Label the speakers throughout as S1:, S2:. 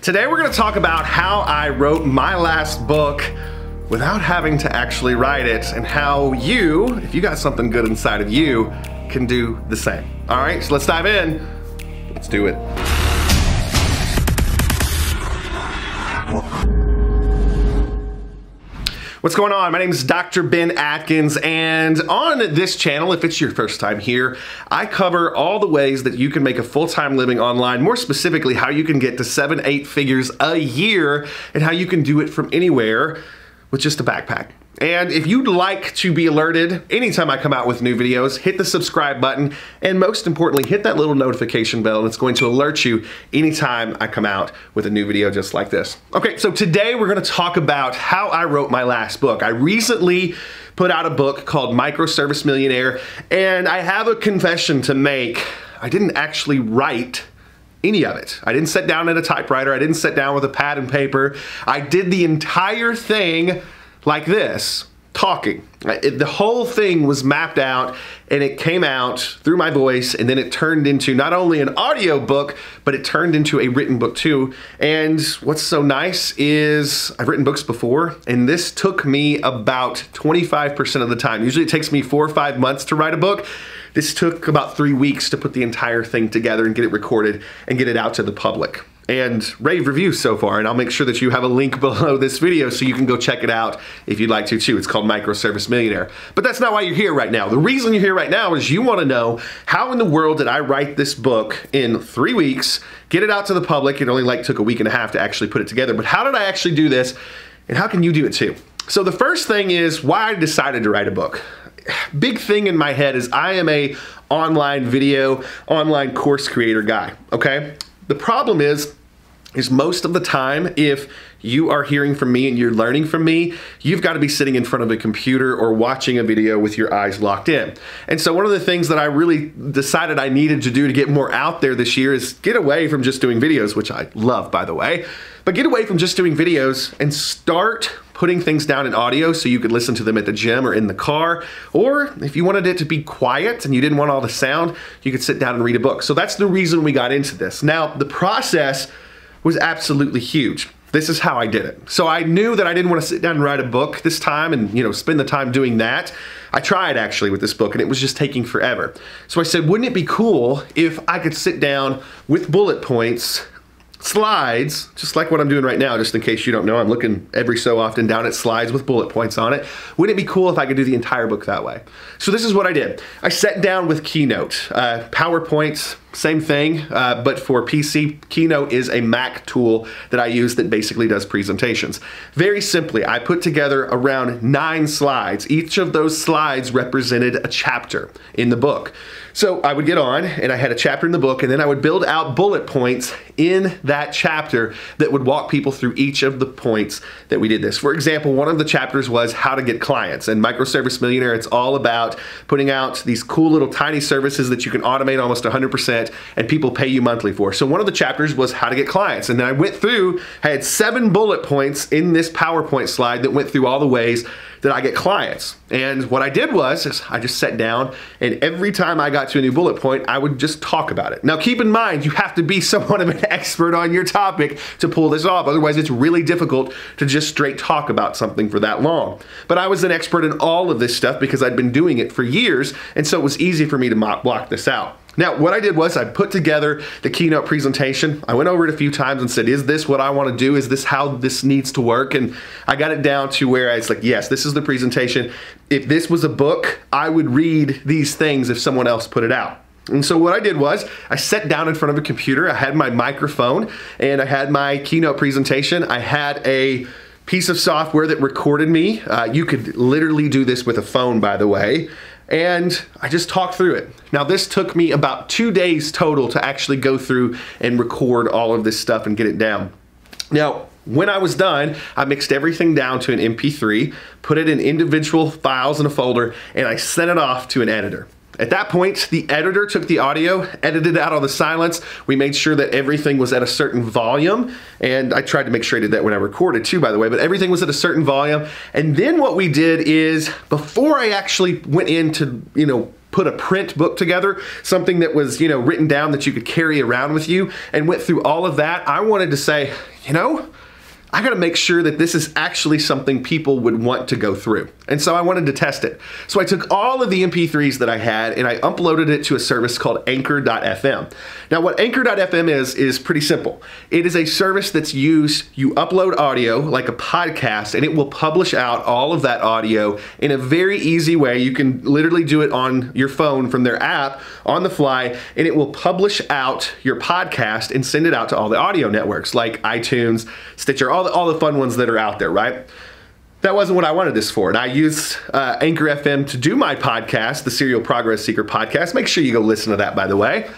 S1: Today we're going to talk about how I wrote my last book without having to actually write it, and how you, if you got something good inside of you, can do the same. All right, so let's dive in. Let's do it. What's going on? My name is Dr. Ben Atkins, and on this channel, if it's your first time here, I cover all the ways that you can make a full-time living online, more specifically how you can get to 7-8 figures a year and how you can do it from anywhere with just a backpack. And if you'd like to be alerted anytime I come out with new videos, hit the subscribe button, and most importantly, hit that little notification bell, and it's going to alert you anytime I come out with a new video just like this. Okay, so today we're gonna talk about how I wrote my last book. I recently put out a book called Microservice Millionaire, and I have a confession to make. I didn't actually write any of it. I didn't sit down at a typewriter. I didn't sit down with a pad and paper. I did the entire thing like this, talking. The whole thing was mapped out, and it came out through my voice, and then it turned into not only an audio book, but it turned into a written book too. And what's so nice is I've written books before, and this took me about 25% of the time. Usually it takes me 4 or 5 months to write a book. This took about 3 weeks to put the entire thing together and get it recorded and get it out to the public. And rave reviews so far, and I'll make sure that you have a link below this video so you can go check it out if you'd like to too. It's called Microservice Millionaire. But that's not why you're here right now. The reason you're here right now is you want to know how in the world did I write this book in 3 weeks, get it out to the public. It only took a week and a half to actually put it together, but how did I actually do this, and how can you do it too? So the first thing is why I decided to write a book. Big thing in my head is I am a online video, online course creator guy, okay? The problem is most of the time, if you are hearing from me and you're learning from me, you've got to be sitting in front of a computer or watching a video with your eyes locked in. And so one of the things that I really decided I needed to do to get more out there this year is get away from just doing videos, which I love, by the way, but get away from just doing videos and start putting things down in audio so you could listen to them at the gym or in the car, or if you wanted it to be quiet and you didn't want all the sound, you could sit down and read a book. So that's the reason we got into this. Now, the process was absolutely huge. This is how I did it. So I knew that I didn't want to sit down and write a book this time and, you know, spend the time doing that. I tried actually with this book, and it was just taking forever. So I said, wouldn't it be cool if I could sit down with bullet points, slides, just like what I'm doing right now, just in case you don't know, I'm looking every so often down at slides with bullet points on it. Wouldn't it be cool if I could do the entire book that way? So this is what I did. I sat down with Keynote, PowerPoint, same thing, but for PC, Keynote is a Mac tool that I use that basically does presentations. Very simply, I put together around 9 slides. Each of those slides represented a chapter in the book. So I would get on, and I had a chapter in the book, and then I would build out bullet points in that chapter that would walk people through each of the points that we did this. For example, one of the chapters was how to get clients. And Microservice Millionaire, it's all about putting out these cool little tiny services that you can automate almost 100%, and people pay you monthly for. So one of the chapters was how to get clients. And then I went through, I had 7 bullet points in this PowerPoint slide that went through all the ways that I get clients. And what I did was I just sat down, and every time I got to a new bullet point, I would just talk about it. Now keep in mind, you have to be somewhat of an expert on your topic to pull this off. Otherwise, it's really difficult to just straight talk about something for that long. But I was an expert in all of this stuff because I'd been doing it for years, and so it was easy for me to block this out. Now, what I did was I put together the Keynote presentation. I went over it a few times and said, is this what I want to do? Is this how this needs to work? And I got it down to where it's like, yes, this is the presentation. If this was a book, I would read these things if someone else put it out. And so what I did was I sat down in front of a computer. I had my microphone, and I had my Keynote presentation. I had a piece of software that recorded me. You could literally do this with a phone, by the way. And I just talked through it. Now this took me about 2 days total to actually go through and record all of this stuff and get it down. Now, when I was done, I mixed everything down to an MP3, put it in individual files in a folder, and I sent it off to an editor. At that point, the editor took the audio, edited out all the silence. We made sure that everything was at a certain volume, and I tried to make sure I did that when I recorded too, by the way, but everything was at a certain volume. And then what we did is, before I actually went in to, put a print book together, something that was, written down that you could carry around with you, and went through all of that, I wanted to say, I gotta make sure that this is actually something people would want to go through. And so I wanted to test it. So I took all of the MP3s that I had and I uploaded it to a service called Anchor.fm. Now what Anchor.fm is pretty simple. It is a service that's used, you upload audio like a podcast and it will publish out all of that audio in a very easy way. You can literally do it on your phone from their app on the fly, and it will publish out your podcast and send it out to all the audio networks like iTunes, Stitcher, all the fun ones that are out there, right? That wasn't what I wanted this for. And I used Anchor FM to do my podcast, the Serial Progress Seeker podcast. Make sure you go listen to that, by the way.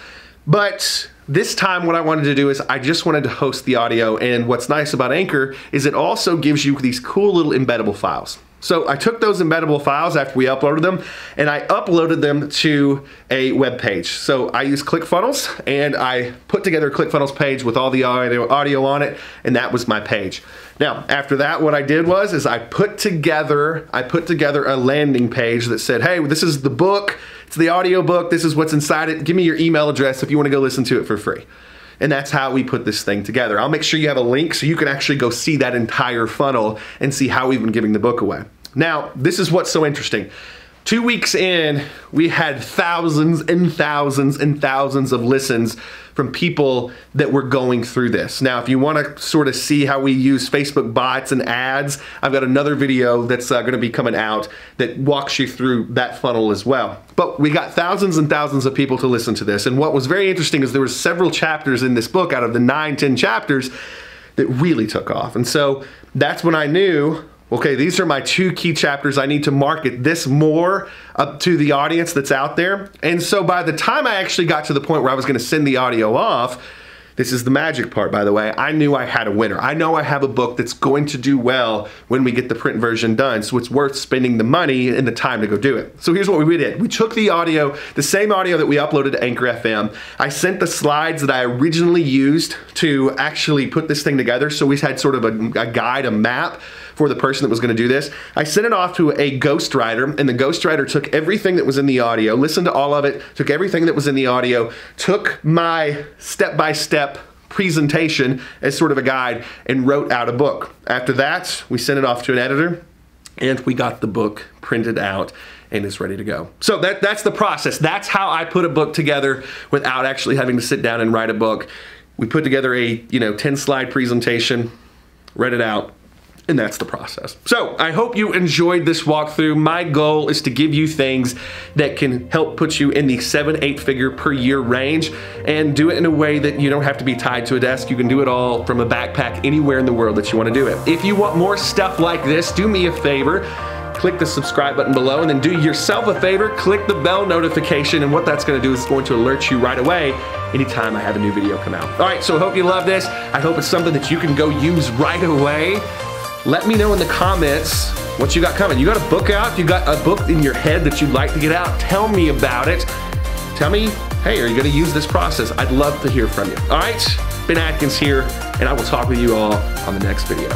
S1: But this time what I wanted to do is I just wanted to host the audio. And what's nice about Anchor is it also gives you these cool little embeddable files. So I took those embeddable files after we uploaded them and I uploaded them to a web page. So I used ClickFunnels and I put together a ClickFunnels page with all the audio on it, and that was my page. Now, after that, what I did was I put together a landing page that said, hey, this is the book, it's the audio book, this is what's inside it, give me your email address if you want to go listen to it for free. And that's how we put this thing together. I'll make sure you have a link so you can actually go see that entire funnel and see how we've been giving the book away. Now, this is what's so interesting. 2 weeks in, we had thousands and thousands and thousands of listens from people that were going through this. Now, if you want to sort of see how we use Facebook bots and ads, I've got another video that's going to be coming out that walks you through that funnel as well. But we got thousands and thousands of people to listen to this. And what was very interesting is there were several chapters in this book out of the 9-10 chapters that really took off. And so that's when I knew, okay, these are my 2 key chapters. I need to market this more up to the audience that's out there. And so by the time I actually got to the point where I was going to send the audio off, this is the magic part, by the way, I knew I had a winner. I know I have a book that's going to do well when we get the print version done, so it's worth spending the money and the time to go do it. So here's what we did. We took the audio, the same audio that we uploaded to Anchor FM. I sent the slides that I originally used to actually put this thing together, so we had sort of a guide, a map for the person that was going to do this. I sent it off to a ghostwriter, and the ghostwriter took everything that was in the audio, listened to all of it, took everything that was in the audio, took my step-by-step presentation as sort of a guide, and wrote out a book. After that, we sent it off to an editor, and we got the book printed out and it's ready to go. So that's the process. That's how I put a book together without actually having to sit down and write a book. We put together a 10-slide presentation, read it out, and that's the process. So I hope you enjoyed this walkthrough. My goal is to give you things that can help put you in the 7-8 figure per year range and do it in a way that you don't have to be tied to a desk. You can do it all from a backpack anywhere in the world that you want to do it. If you want more stuff like this, do me a favor. Click the subscribe button below and then do yourself a favor, click the bell notification, and what that's going to do is it's going to alert you right away anytime I have a new video come out. All right, so I hope you love this. I hope it's something that you can go use right away. Let me know in the comments what you got coming. You got a book out? You got a book in your head that you'd like to get out? Tell me about it. Tell me, hey, are you gonna use this process? I'd love to hear from you. All right, Ben Atkins here, and I will talk with you all on the next video.